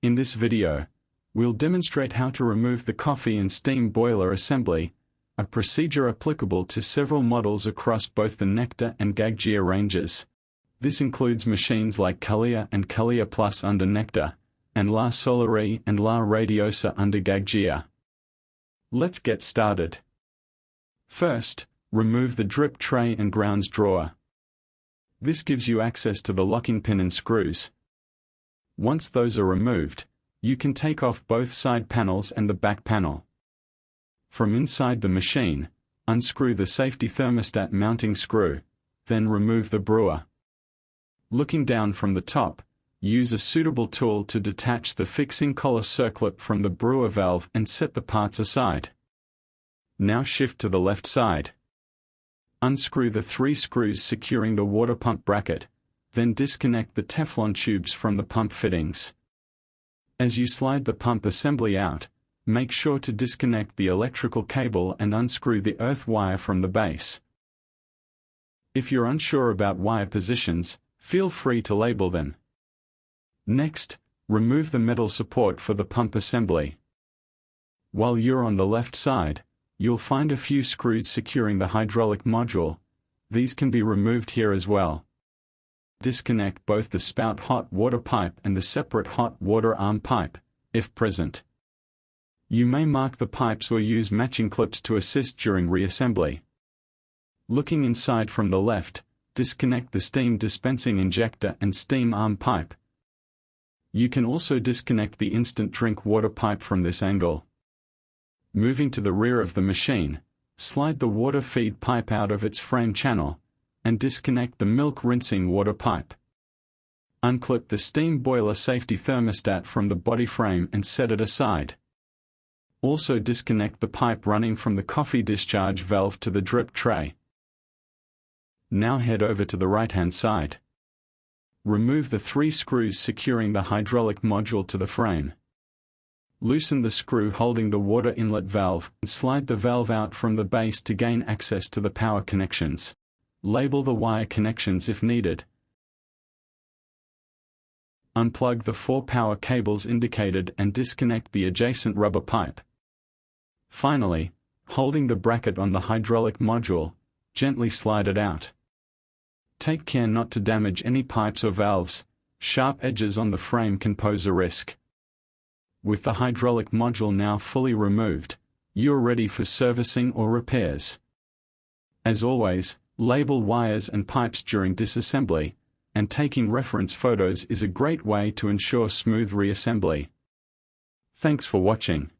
In this video, we'll demonstrate how to remove the coffee and steam boiler assembly, a procedure applicable to several models across both the Nectar and KALEA ranges. This includes machines like KALEA and KALEA Plus under Nectar, and La Solare and La Radiosa under KALEA. Let's get started. First, remove the drip tray and grounds drawer. This gives you access to the locking pin and screws. Once those are removed, you can take off both side panels and the back panel. From inside the machine, unscrew the safety thermostat mounting screw, then remove the brewer. Looking down from the top, use a suitable tool to detach the fixing collar circlip from the brewer valve and set the parts aside. Now shift to the left side. Unscrew the 3 screws securing the water pump bracket, then disconnect the Teflon tubes from the pump fittings. As you slide the pump assembly out, make sure to disconnect the electrical cable and unscrew the earth wire from the base. If you're unsure about wire positions, feel free to label them. Next, remove the metal support for the pump assembly. While you're on the left side, you'll find a few screws securing the hydraulic module. These can be removed here as well. Disconnect both the spout hot water pipe and the separate hot water arm pipe, if present. You may mark the pipes or use matching clips to assist during reassembly. Looking inside from the left, disconnect the steam dispensing injector and steam arm pipe. You can also disconnect the instant drink water pipe from this angle. Moving to the rear of the machine, slide the water feed pipe out of its frame channel, and disconnect the milk rinsing water pipe. Unclip the steam boiler safety thermostat from the body frame and set it aside. Also disconnect the pipe running from the coffee discharge valve to the drip tray. Now head over to the right-hand side. Remove the 3 screws securing the hydraulic module to the frame. Loosen the screw holding the water inlet valve and slide the valve out from the base to gain access to the power connections. Label the wire connections if needed. Unplug the 4 power cables indicated and disconnect the adjacent rubber pipe. Finally, holding the bracket on the hydraulic module, gently slide it out. Take care not to damage any pipes or valves. Sharp edges on the frame can pose a risk. With the hydraulic module now fully removed, you're ready for servicing or repairs. As always, label wires and pipes during disassembly, and taking reference photos is a great way to ensure smooth reassembly. Thanks for watching.